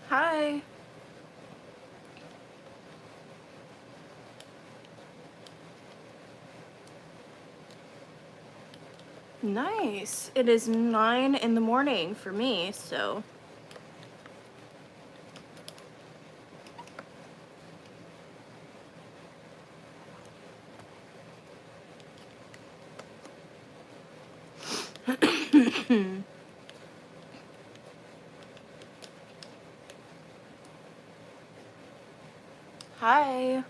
Hi. Nice. It is 9 in the morning for me, so. Hi.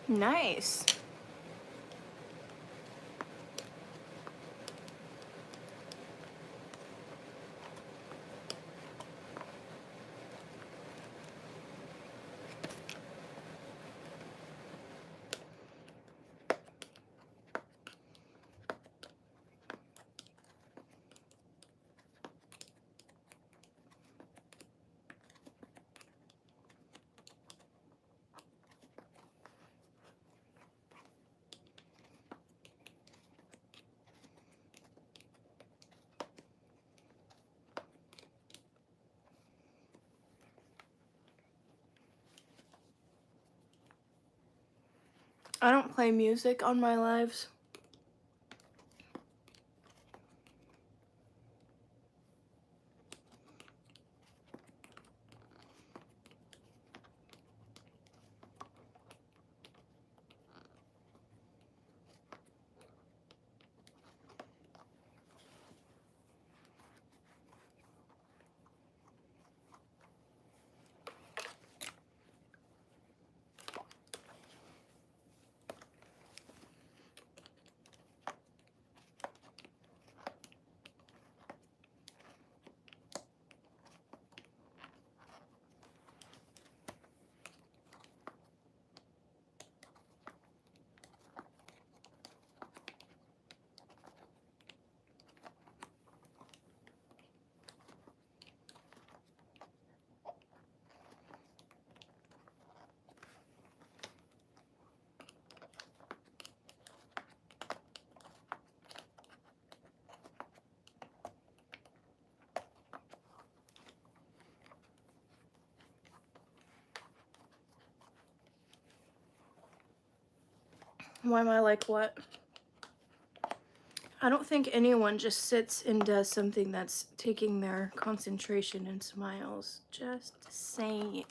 Nice. I don't play music on my lives. Why am I like what? I don't think anyone just sits and does something that's taking their concentration and smiles. Just saying.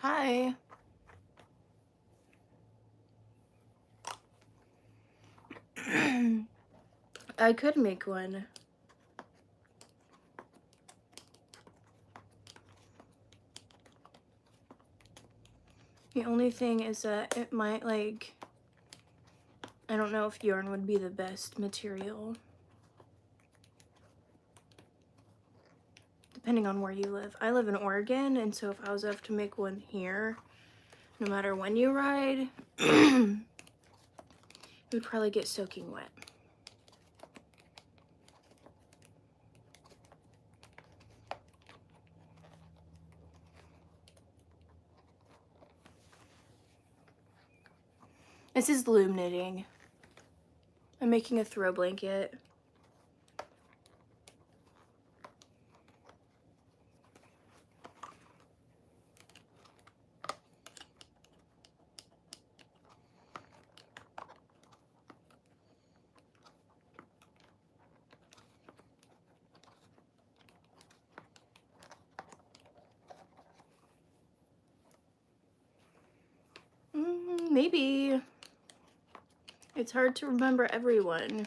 Hi. I could make one. The only thing is that it might like I don't know if yarn would be the best material, depending on where you live. I live in Oregon, and so if I was to have to make one here, no matter when you ride, it would probably get soaking wet. This is loom knitting. I'm making a throw blanket. Maybe. It's hard to remember everyone.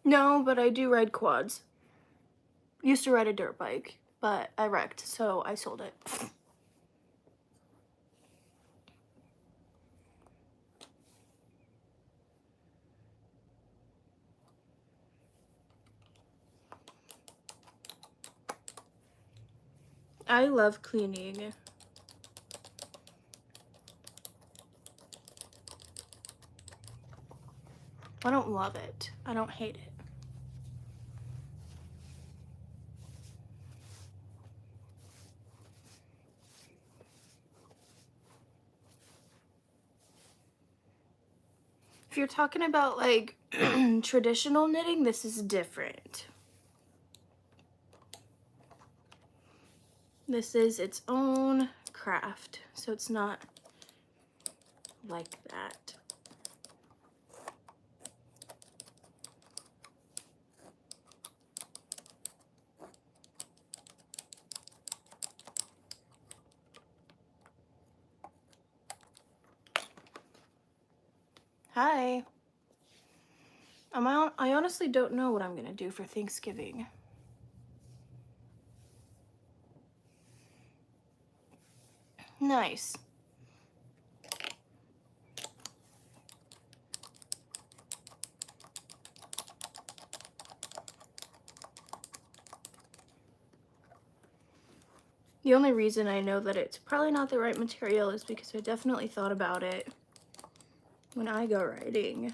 No, but I do ride quads. Used to ride a dirt bike, but I wrecked, so I sold it. I love cleaning. I don't love it. I don't hate it. If you're talking about like traditional knitting, this is different. This is its own craft, so it's not like that. Hi. I honestly don't know what I'm gonna do for Thanksgiving. Nice. The only reason I know that it's probably not the right material is because I definitely thought about it when I go riding.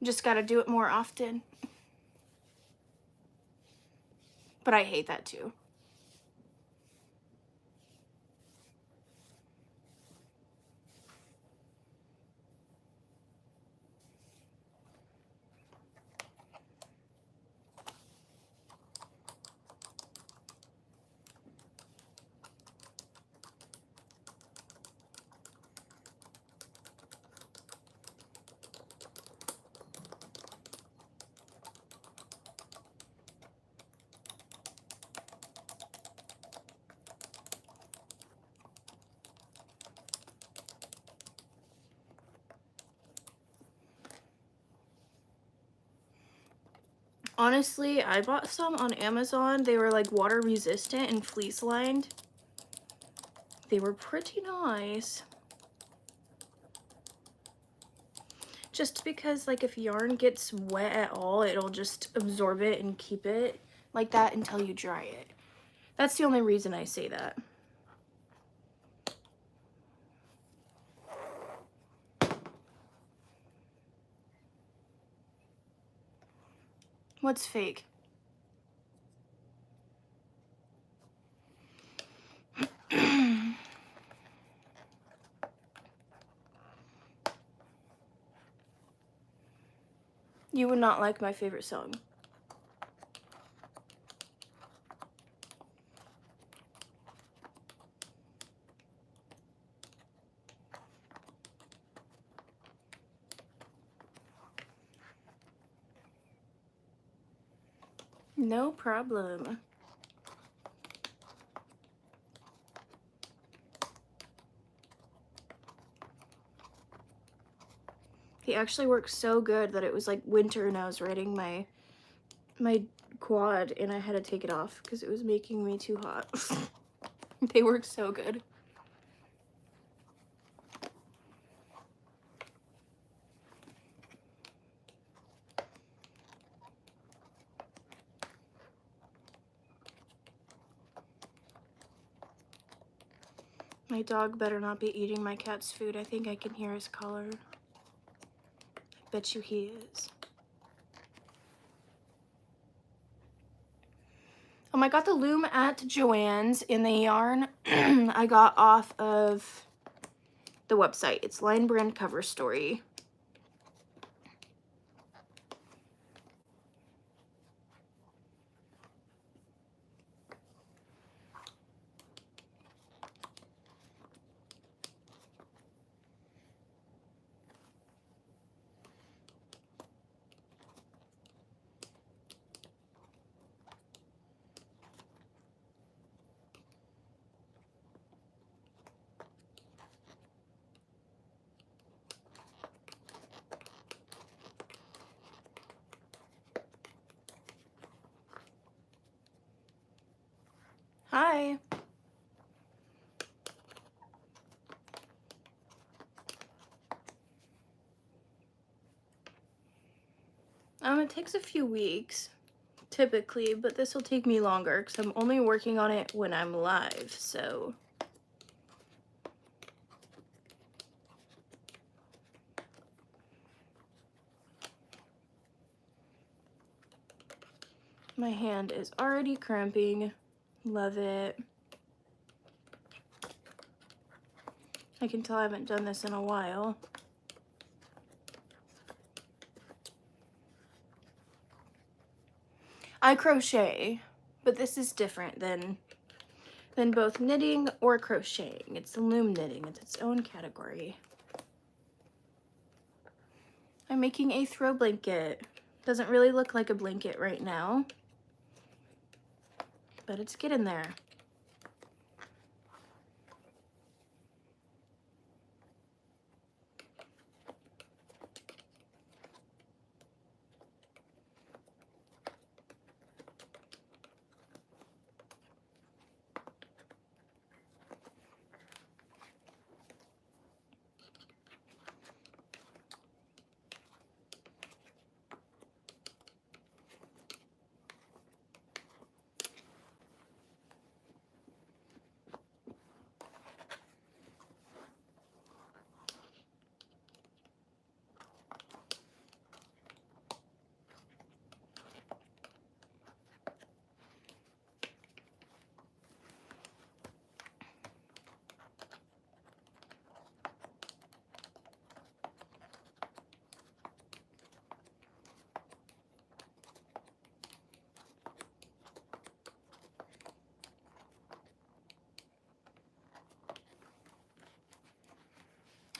Just gotta do it more often. But I hate that too. Honestly, I bought some on Amazon. They were like water resistant and fleece lined. They were pretty nice. Just because like if yarn gets wet at all, it'll just absorb it and keep it like that until you dry it. That's the only reason I say that. What's fake? You would not like my favorite song. No problem. He actually worked so good that it was like winter and I was riding my quad and I had to take it off because it was making me too hot. They work so good. My dog better not be eating my cat's food. I think I can hear his collar. I bet you he is. I got the loom at Joann's in the yarn I got off of the website. It's Line Brand Cover Story. Hi. It takes a few weeks, typically, but this will take me longer because I'm only working on it when I'm live, so. My hand is already cramping. Love it. I can tell I haven't done this in a while. I crochet, but this is different than both knitting or crocheting. It's the loom knitting. It's its own category. I'm making a throw blanket. Doesn't really look like a blanket right now, but it's getting there.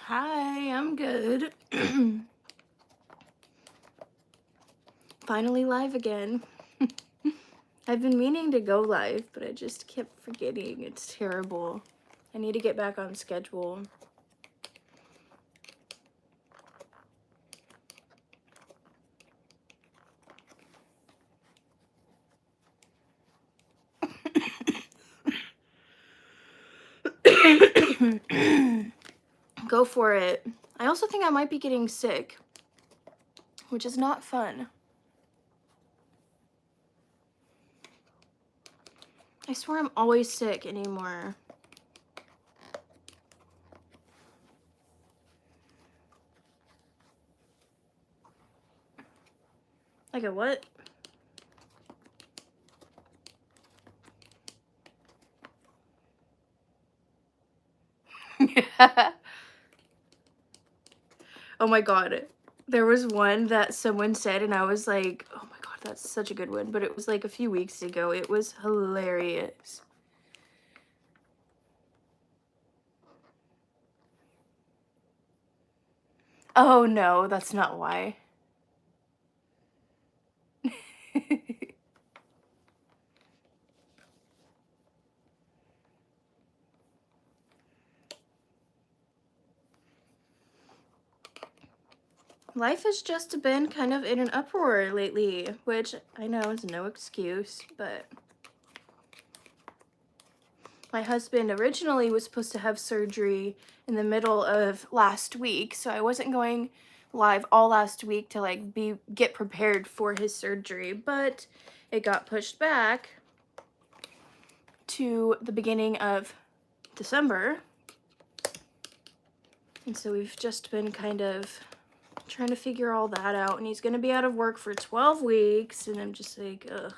Hi, I'm good. Finally live again. I've been meaning to go live, but I just kept forgetting. It's terrible. I need to get back on schedule. Go for it. I also think I might be getting sick, which is not fun. I swear I'm always sick anymore. Like a what? Oh my god. There was one that someone said, and I was like, oh my god, that's such a good one. But it was like a few weeks ago. It was hilarious. Oh no, that's not why. Life has just been kind of in an uproar lately, which I know is no excuse, but my husband originally was supposed to have surgery in the middle of last week, so I wasn't going live all last week to like get prepared for his surgery, but it got pushed back to the beginning of December. And so we've just been kind of trying to figure all that out, and he's gonna be out of work for 12 weeks, and I'm just like, ugh.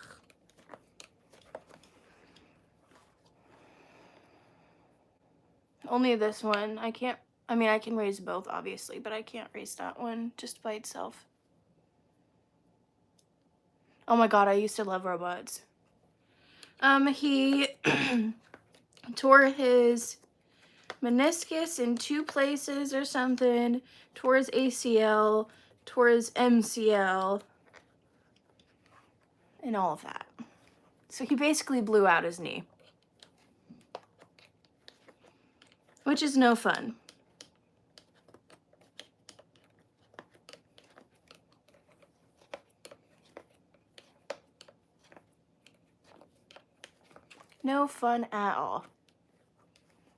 Only this one. I can't, I mean, I can raise both, obviously, but I can't raise that one just by itself. Oh my god, I used to love robots. He tore his meniscus in 2 places or something, tore his ACL, tore his MCL, and all of that. So he basically blew out his knee, which is no fun. No fun at all.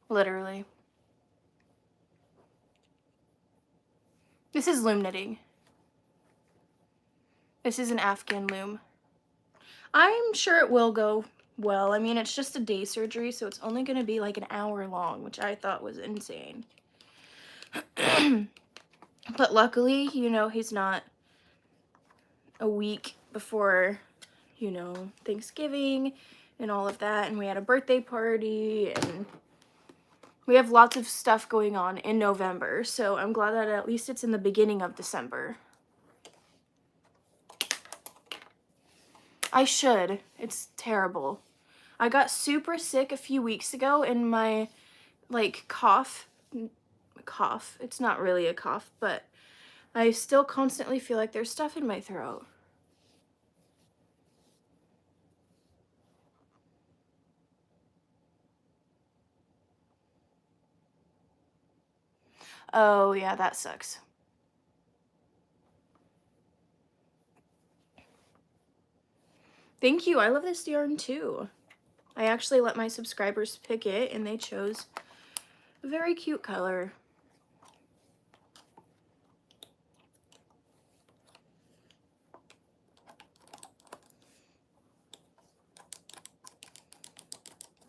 Literally. This is loom knitting. This is an Afghan loom. I'm sure it will go well. I mean, it's just a day surgery, so it's only going to be like an hour long, which I thought was insane. But luckily, you know, he's not a week before, you know, Thanksgiving and all of that. And we had a birthday party, and we have lots of stuff going on in November. So I'm glad that at least it's in the beginning of December. I should. It's terrible. I got super sick a few weeks ago, and my, like, cough, it's not really a cough, but I still constantly feel like there's stuff in my throat. Oh, yeah, that sucks. Thank you. I love this yarn too. I actually let my subscribers pick it, and they chose a very cute color.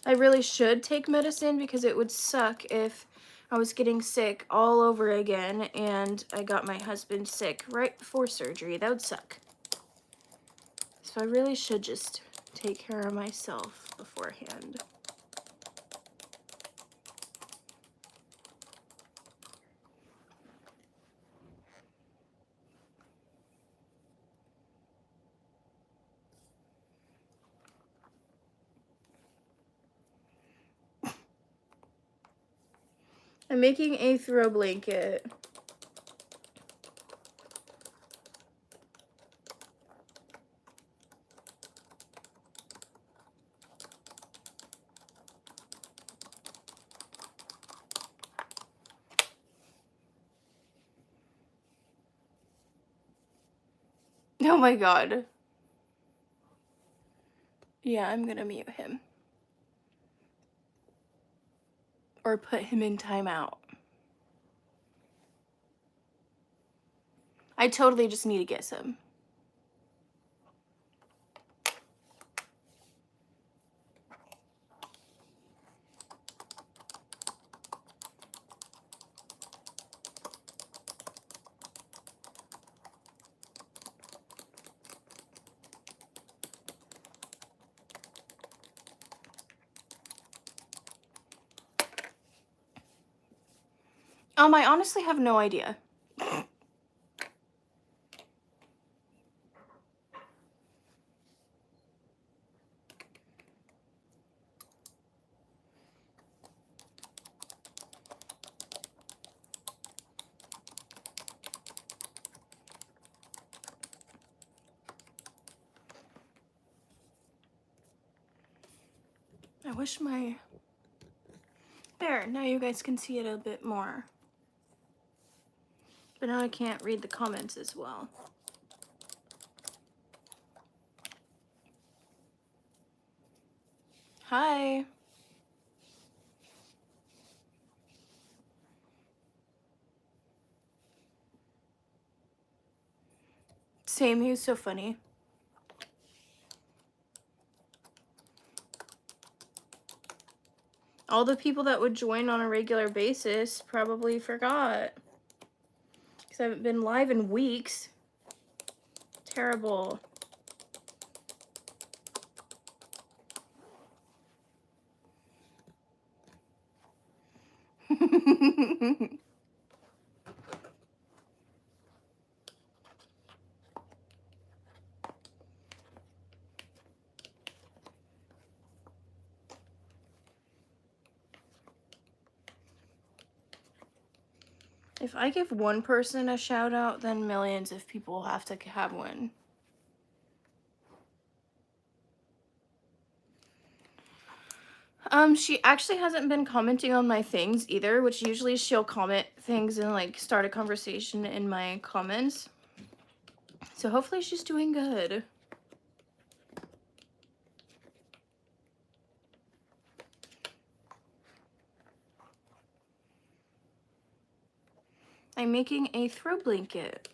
I really should take medicine, because it would suck if I was getting sick all over again and I got my husband sick right before surgery. That would suck. So I really should just take care of myself beforehand. I'm making a throw blanket. Oh my god. Yeah, I'm gonna mute him. Or put him in timeout. I totally just need to get some. I honestly have no idea. I wish my... There, now you guys can see it a bit more. But now I can't read the comments as well. Hi. Same, he was so funny. All the people that would join on a regular basis probably forgot. Because I haven't been live in weeks. Terrible. If I give one person a shout out, then millions of people have to have one. She actually hasn't been commenting on my things either, which usually she'll comment things and like start a conversation in my comments. So hopefully she's doing good. I'm making a throw blanket.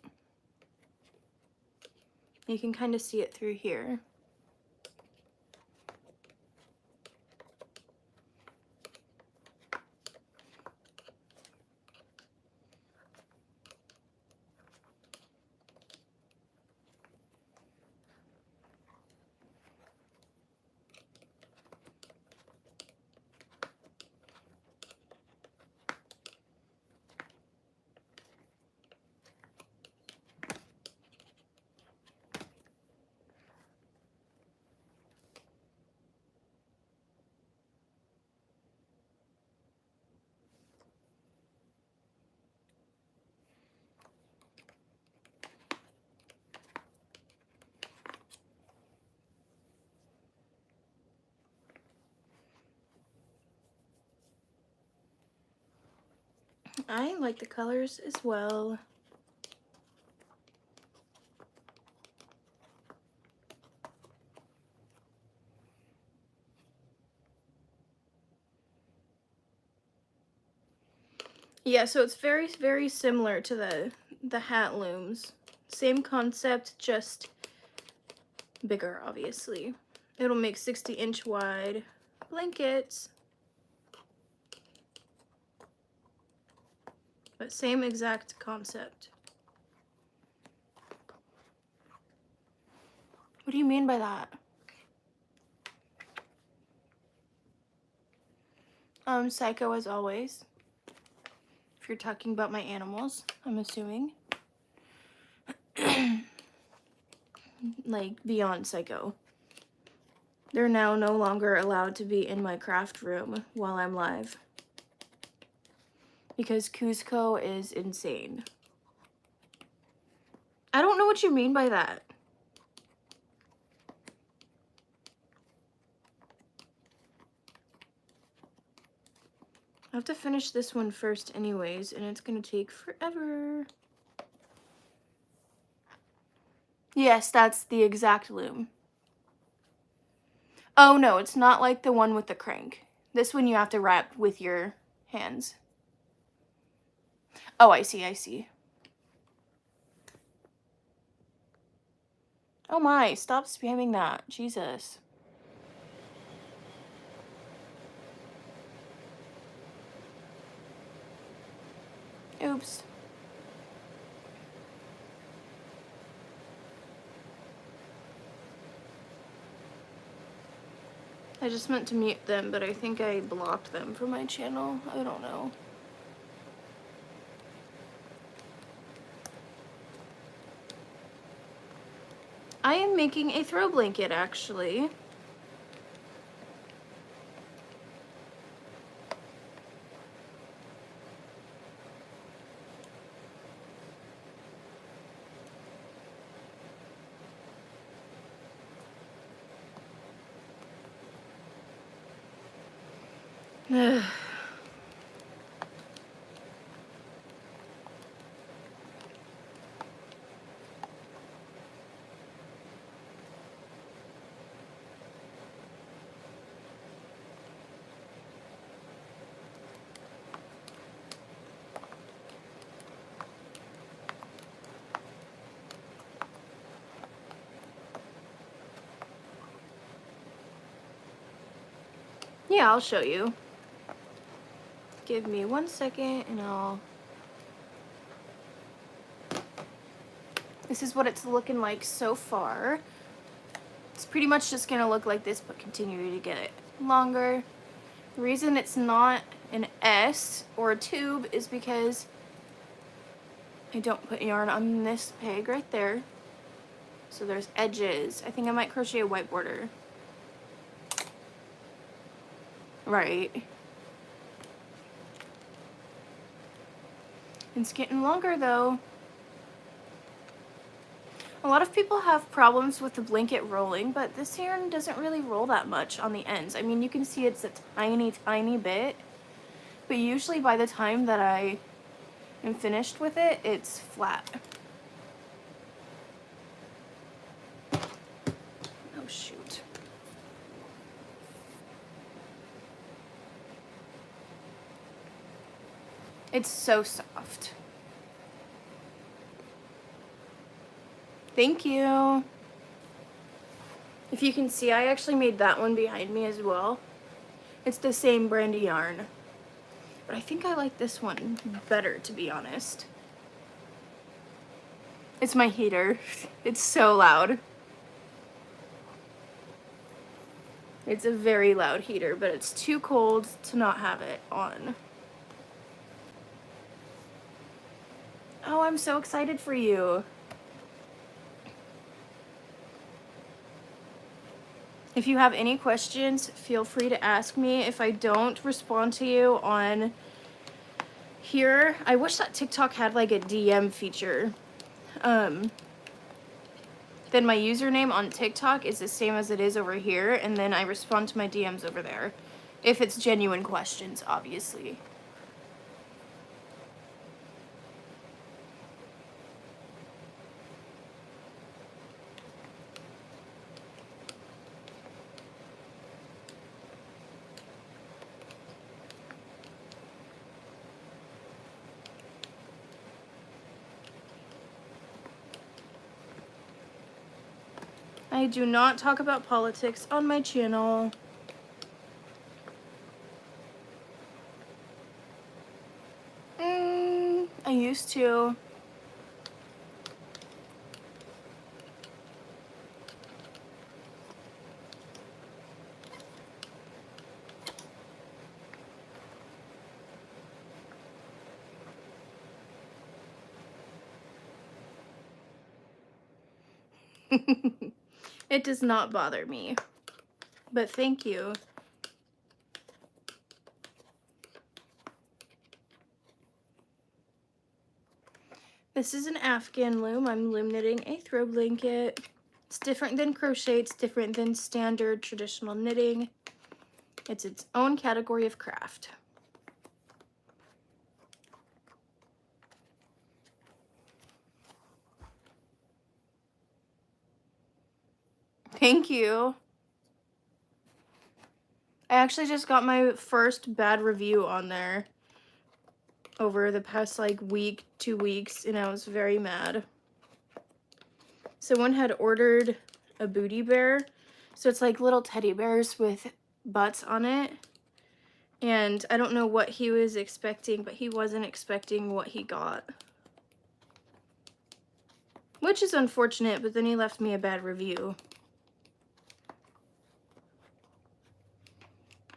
You can kind of see it through here. I like the colors as well. Yeah, so it's very, very similar to the hat looms. Same concept, just bigger, obviously. It'll make 60-inch wide blankets. But same exact concept. What do you mean by that? Psycho as always. If you're talking about my animals, I'm assuming. Like, beyond psycho. They're now no longer allowed to be in my craft room while I'm live. Because Cusco is insane. I don't know what you mean by that. I have to finish this one first anyways, and it's gonna take forever. Yes, that's the exact loom. Oh no, it's not like the one with the crank. This one you have to wrap with your hands. Oh, I see, I see. Oh my, stop spamming that. Jesus. Oops. I just meant to mute them, but I think I blocked them from my channel. I don't know. I am making a throw blanket, actually. Yeah, I'll show you. Give me 1 second and I'll... This is what it's looking like so far. It's pretty much just gonna look like this, but continue to get it longer. The reason it's not an S or a tube is because I don't put yarn on this peg right there. So there's edges. I think I might crochet a white border. Right. It's getting longer though. A lot of people have problems with the blanket rolling, but this yarn doesn't really roll that much on the ends. I mean, you can see it's a tiny, tiny bit, but usually by the time that I am finished with it, it's flat. Oh shoot. It's so soft. Thank you. If you can see, I actually made that one behind me as well. It's the same brand of yarn. But I think I like this one better, to be honest. It's my heater. It's so loud. It's a very loud heater, but it's too cold to not have it on. Oh, I'm so excited for you. If you have any questions, feel free to ask me. If I don't respond to you on here, I wish that TikTok had like a DM feature. Then my username on TikTok is the same as it is over here, and then I respond to my DMs over there. If it's genuine questions, obviously. I do not talk about politics on my channel. I used to. It does not bother me, but thank you. This is an Afghan loom. I'm loom knitting a throw blanket. It's different than crochet. It's different than standard traditional knitting. It's its own category of craft. Thank you. I actually just got my first bad review on there over the past like week, 2 weeks, and I was very mad. Someone had ordered a booty bear. So it's like little teddy bears with butts on it. And I don't know what he was expecting, but he wasn't expecting what he got. Which is unfortunate, but then he left me a bad review.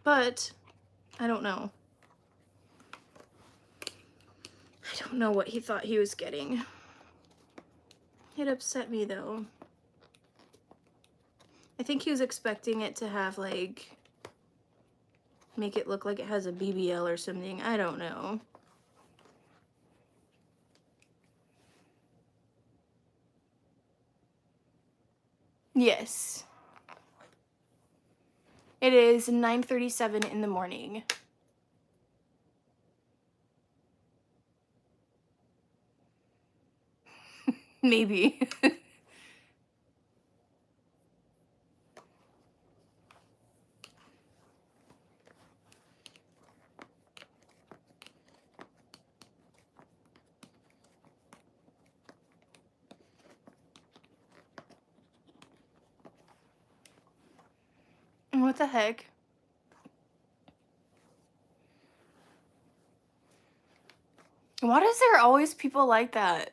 But I don't know. I don't know what he thought he was getting. It upset me though. I think he was expecting it to have like, make it look like it has a BBL or something. I don't know. Yes. It is 9:37 in the morning. Maybe. What the heck? Why is there always people like that?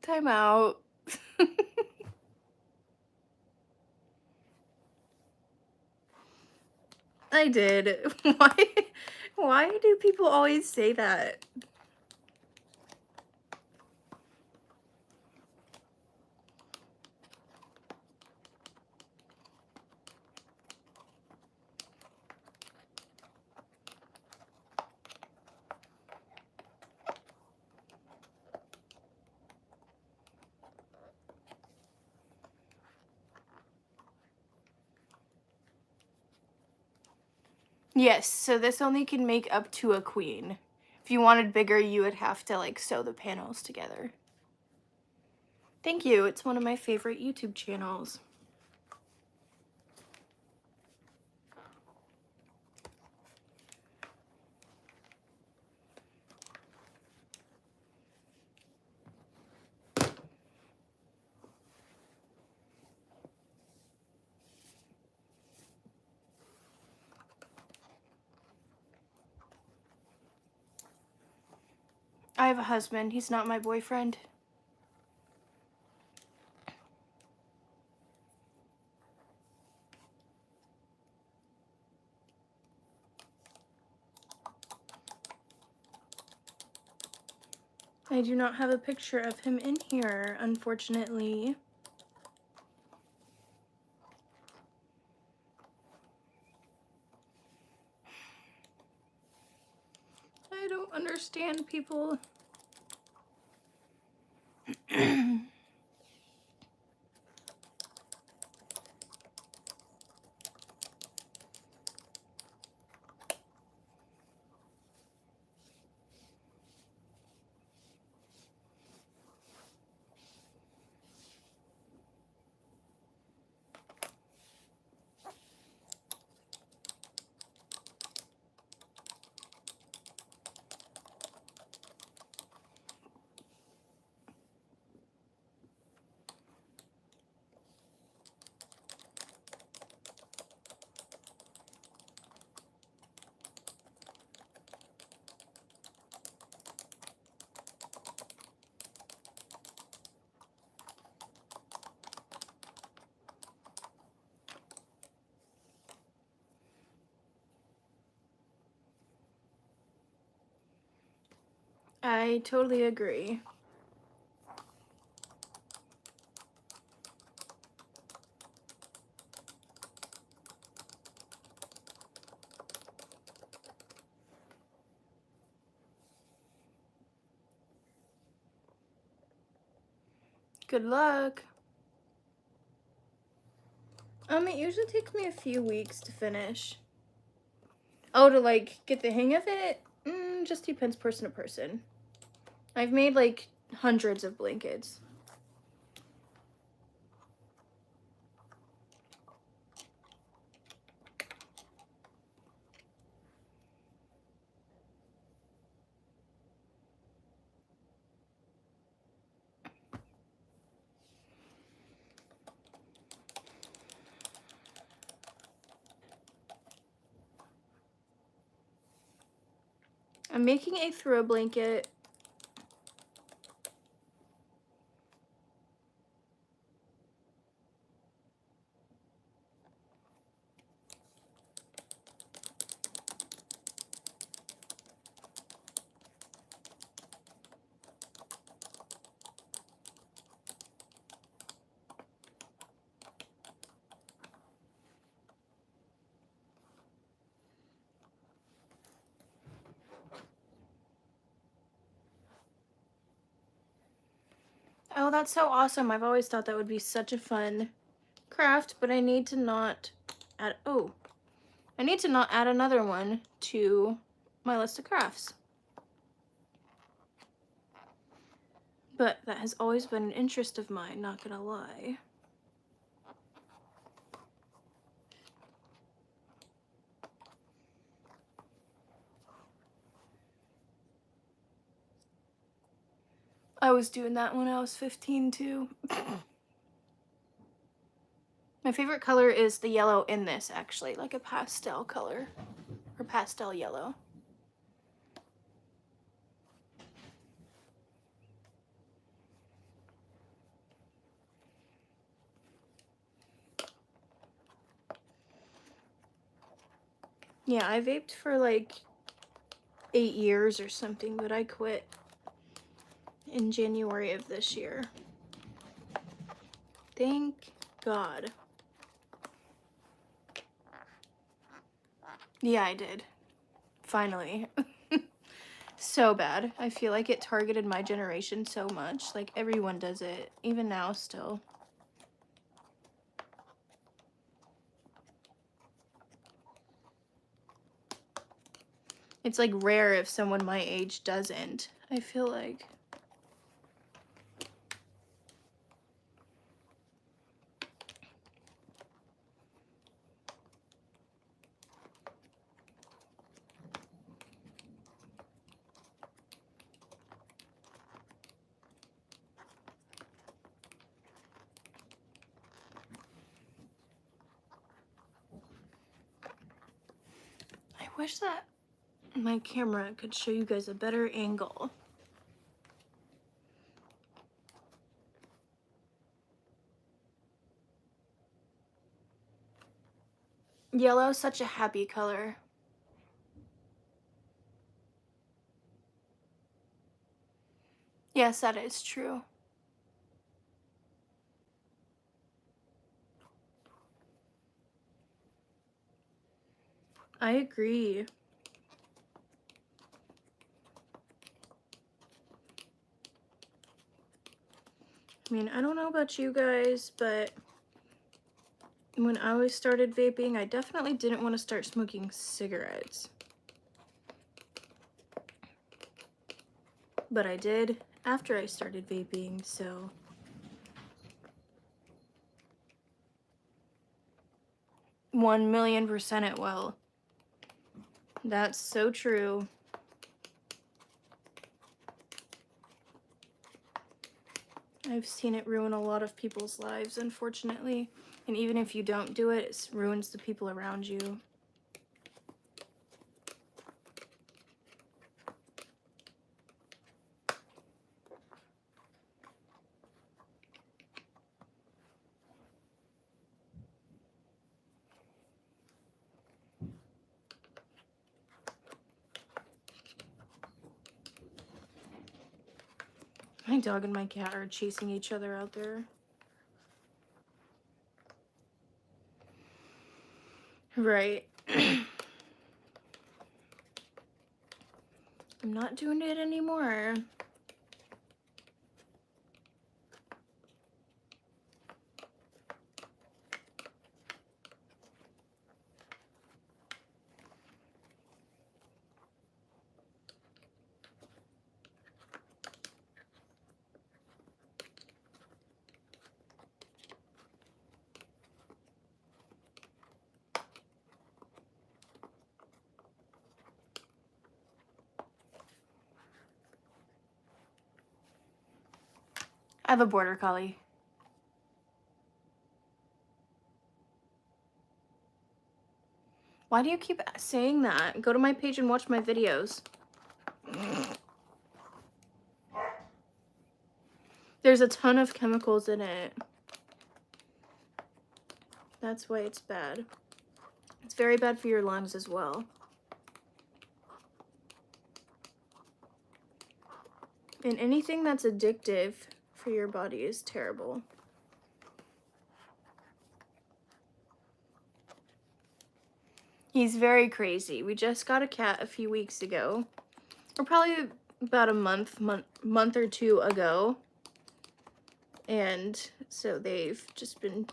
Time out. I did. Why do people always say that? Yes, so this only can make up to a queen. If you wanted bigger, you would have to like sew the panels together. Thank you. It's one of my favorite YouTube channels. I have a husband. He's not my boyfriend. I do not have a picture of him in here, unfortunately. I don't understand people. I totally agree. Good luck. It usually takes me a few weeks to finish. Oh, to like get the hang of it? Just depends person to person. I've made like hundreds of blankets. I'm making a throw blanket. Oh, that's so awesome. I've always thought that would be such a fun craft, but I need to not add, oh, I need to not add another one to my list of crafts. But that has always been an interest of mine, not gonna lie. I was doing that when I was 15 too. My favorite color is the yellow in this, actually, like a pastel color, or pastel yellow. Yeah, I vaped for like 8 years or something, but I quit in January of this year. Thank God. Yeah, I did. Finally. So bad. I feel like it targeted my generation so much. Like, everyone does it, even now still. It's like rare if someone my age doesn't, I feel like. I wish that my camera could show you guys a better angle. Yellow is such a happy color. Yes, that is true. I agree. I mean, I don't know about you guys, but when I started vaping, I definitely didn't want to start smoking cigarettes. But I did after I started vaping, so. 1,000,000% it will. That's so true. I've seen it ruin a lot of people's lives, unfortunately. And even if you don't do it, it ruins the people around you. My dog and my cat are chasing each other out there. Right. I'm not doing it anymore. I have a border collie. Why do you keep saying that? Go to my page and watch my videos. There's a ton of chemicals in it. That's why it's bad. It's very bad for your lungs as well. And anything that's addictive for your body is terrible. He's very crazy. We just got a cat a few weeks ago. Or probably about a month or two ago. And so they've just been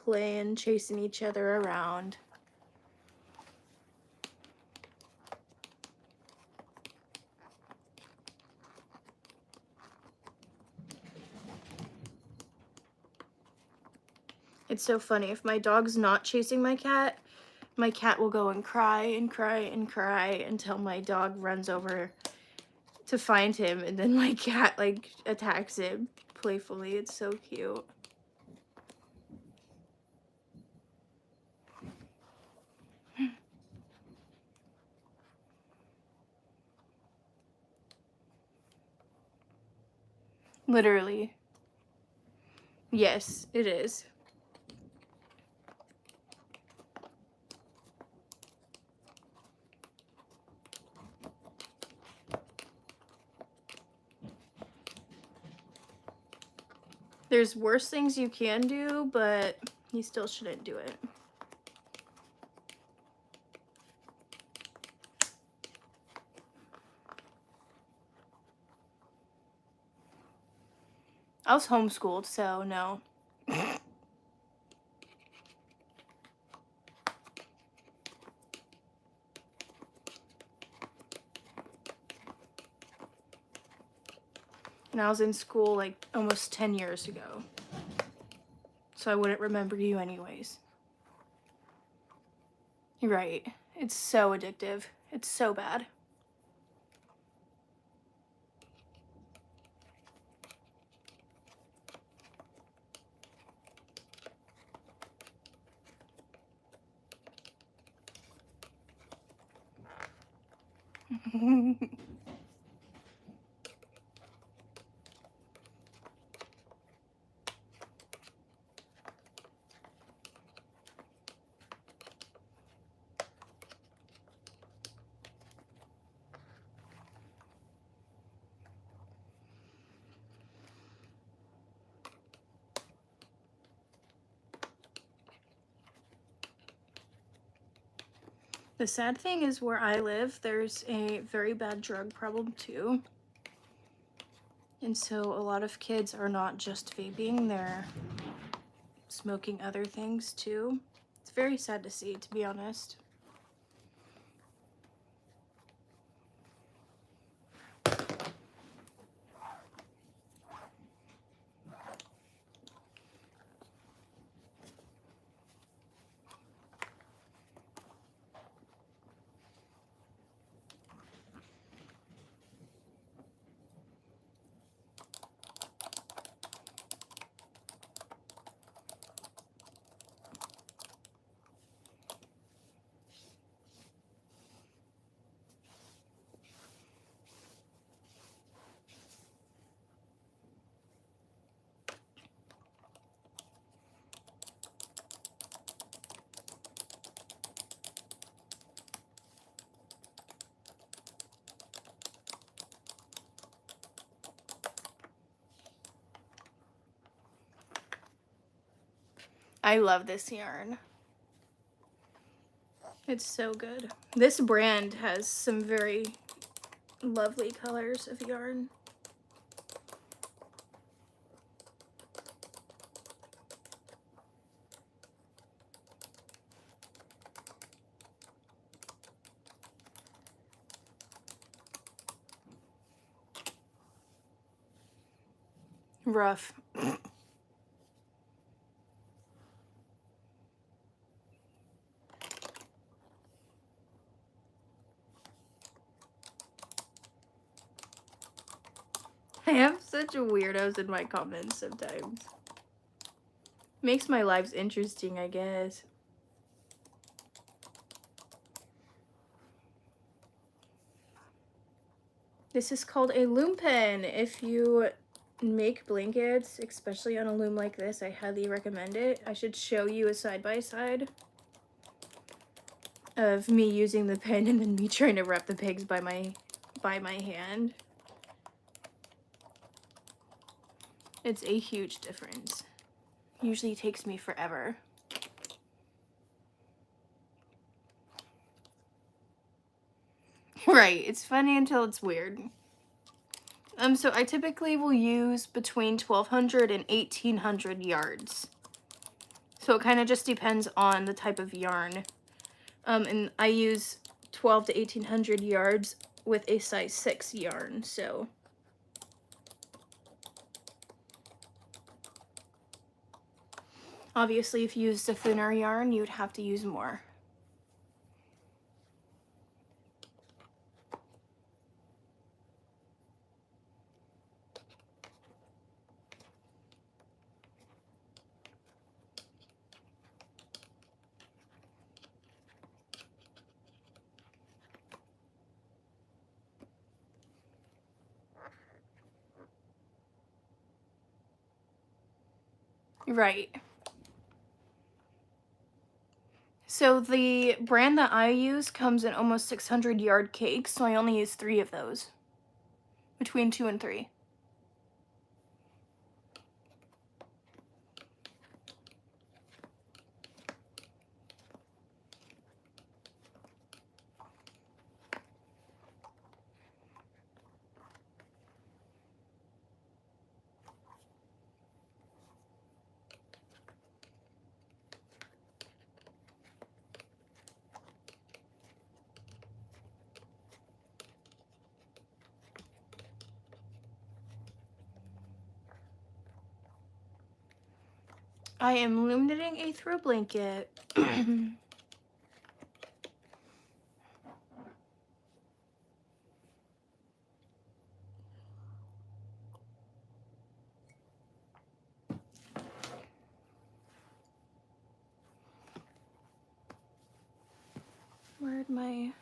playing, chasing each other around. It's so funny. If my dog's not chasing my cat will go and cry and cry and cry until my dog runs over to find him, and then my cat like attacks him playfully. It's so cute. Literally. Yes, it is. There's worse things you can do, but you still shouldn't do it. I was homeschooled, so no. And I was in school like almost 10 years ago. So I wouldn't remember you anyways. You're right. It's so addictive. It's so bad. The sad thing is where I live, there's a very bad drug problem too. And so a lot of kids are not just vaping, they're smoking other things too. It's very sad to see, to be honest. I love this yarn. It's so good. This brand has some very lovely colors of yarn. Rough. I have such weirdos in my comments sometimes. Makes my lives interesting, I guess. This is called a loom pen. If you make blankets, especially on a loom like this, I highly recommend it. I should show you a side-by-side of me using the pen and then me trying to wrap the pegs by my hand. It's a huge difference. Usually takes me forever. Right, it's funny until it's weird. So I typically will use between 1,200 and 1,800 yards. So it kind of just depends on the type of yarn. And I use 12 to 1,800 yards with a size 6 yarn, so. Obviously, if you used a thinner yarn, you would have to use more. Right. So the brand that I use comes in almost 600 yard cakes, so I only use 3 of those. Between 2 and 3. I am loom knitting a throw blanket. Where'd my...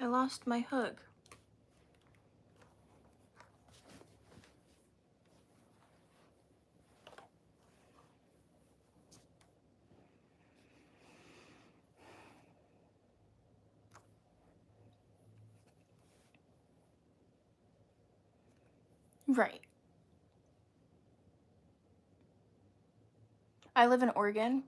I lost my hook. Right. I live in Oregon.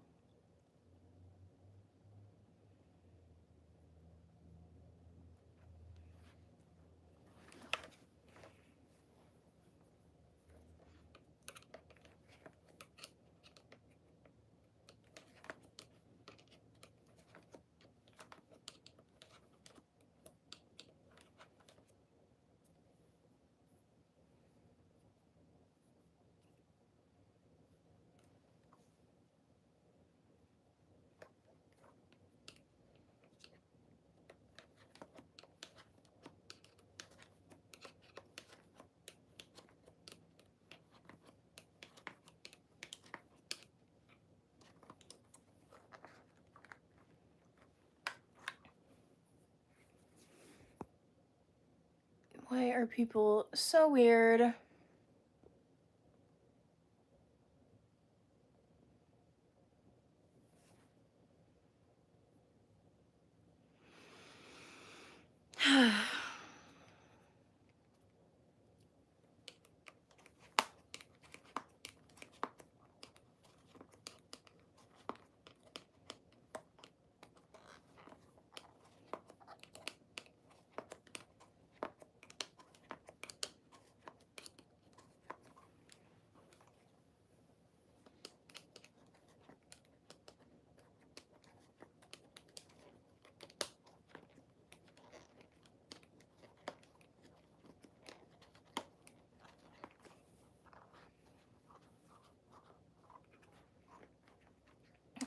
Why are people so weird?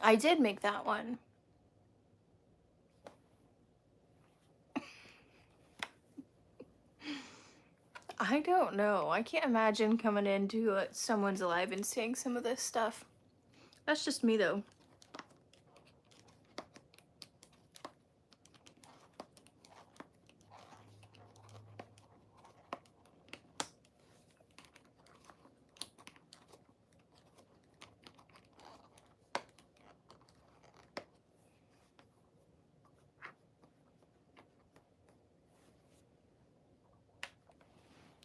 I did make that one. I don't know. I can't imagine coming into someone's live and seeing some of this stuff. That's just me though.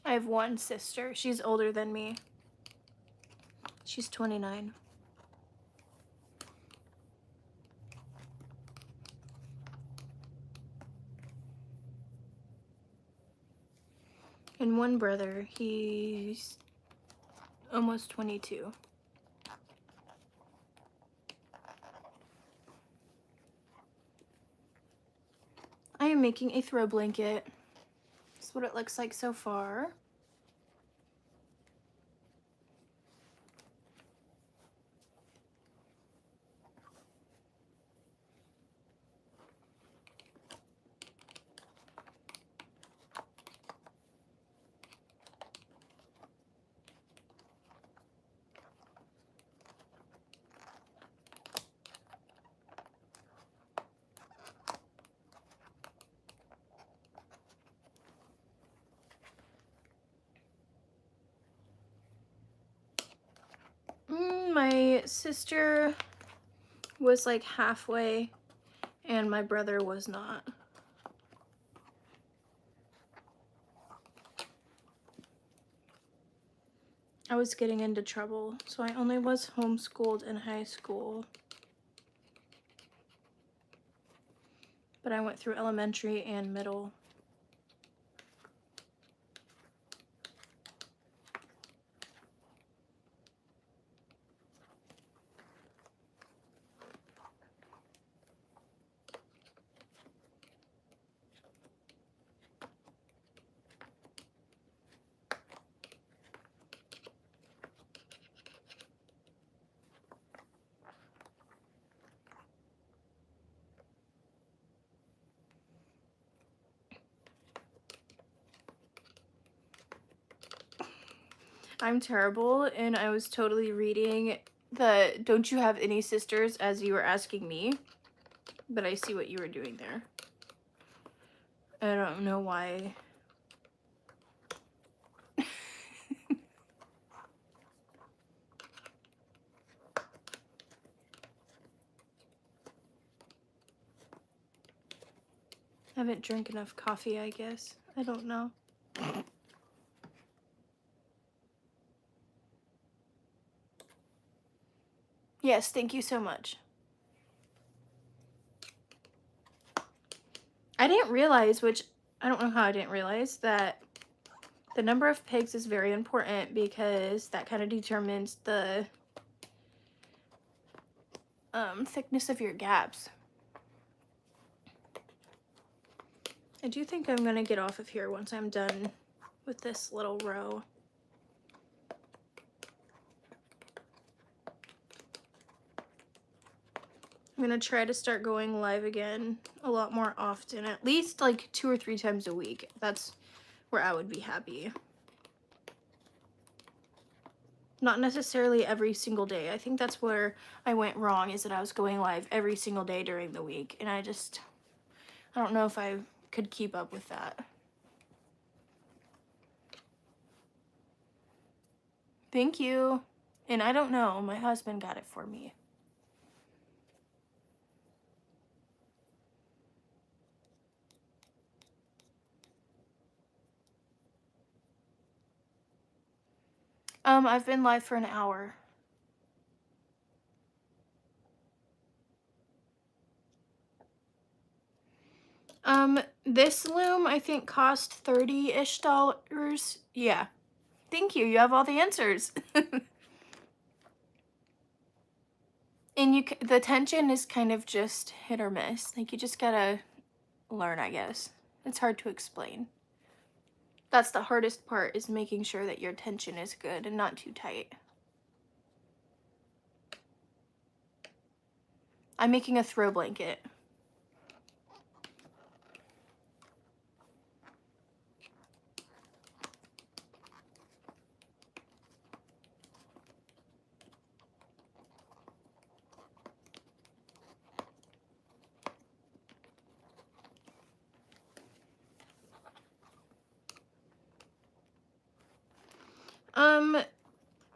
I have one sister. She's older than me. She's 29. And one brother, he's almost 22. I am making a throw blanket. That's what it looks like so far. My sister was like halfway and my brother was not. I was getting into trouble, so I only was homeschooled in high school. But I went through elementary and middle. I'm terrible, and I was totally reading the "don't you have any sisters" as you were asking me, but I see what you were doing there. I don't know why. I haven't drank enough coffee, I guess. I don't know. Yes, thank you so much. I didn't realize, which I don't know how I didn't realize, that the number of pigs is very important because that kind of determines the thickness of your gaps. I do think I'm gonna get off of here once I'm done with this little row. I'm gonna try to start going live again a lot more often, at least like 2 or 3 times a week. That's where I would be happy. Not necessarily every single day. I think that's where I went wrong, is that I was going live every single day during the week, and I don't know if I could keep up with that. Thank you. And I don't know, my husband got it for me. I've been live for an hour. This loom I think cost $30-ish. Yeah. Thank you. You have all the answers. And the tension is kind of just hit or miss. Like, you just gotta learn, I guess. It's hard to explain. That's the hardest part, is making sure that your tension is good and not too tight. I'm making a throw blanket.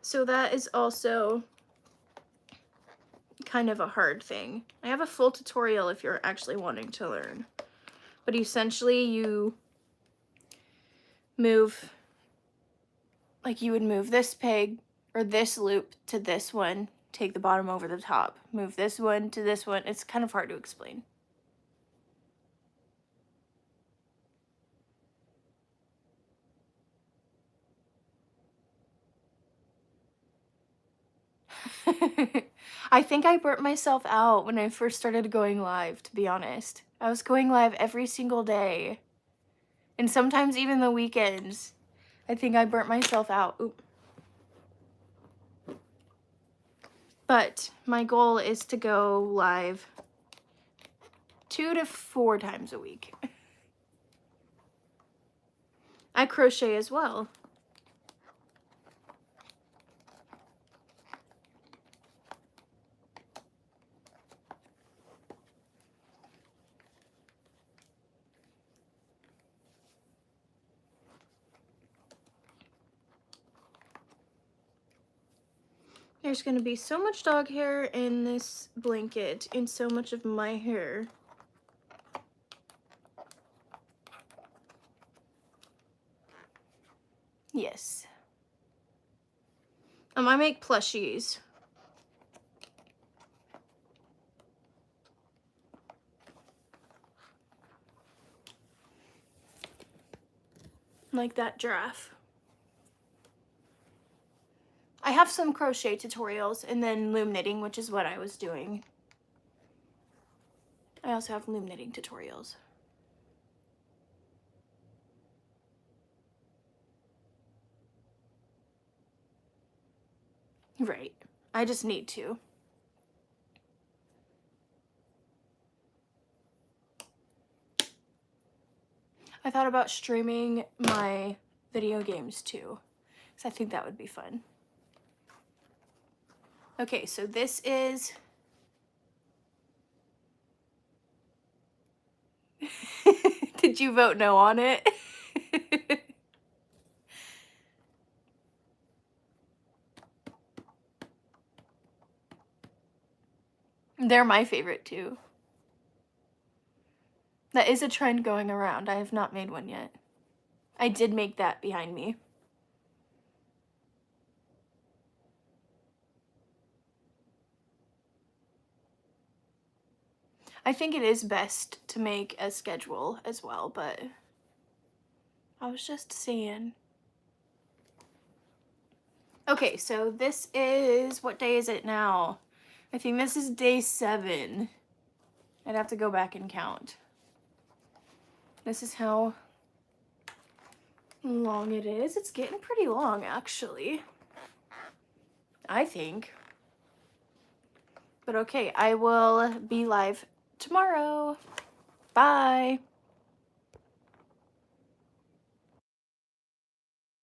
So that is also kind of a hard thing. I have a full tutorial if you're actually wanting to learn. But essentially you move, like you would move this peg or this loop to this one, take the bottom over the top, move this one to this one. It's kind of hard to explain. I think I burnt myself out when I first started going live, to be honest. I was going live every single day. And sometimes even the weekends. I think I burnt myself out. Oop. But my goal is to go live 2 to 4 times a week. I crochet as well. There's gonna be so much dog hair in this blanket and so much of my hair. Yes. I make plushies. Like that giraffe. I have some crochet tutorials and then loom knitting, which is what I was doing. I also have loom knitting tutorials. Right. I just need to. I thought about streaming my video games too, because I think that would be fun. Okay, so this is... Did you vote no on it? They're my favorite too. That is a trend going around. I have not made one yet. I did make that behind me. I think it is best to make a schedule as well, but I was just saying. Okay, so this is, what day is it now? I think this is day 7. I'd have to go back and count. This is how long it is. It's getting pretty long, actually. I think. But okay, I will be live tomorrow. Bye.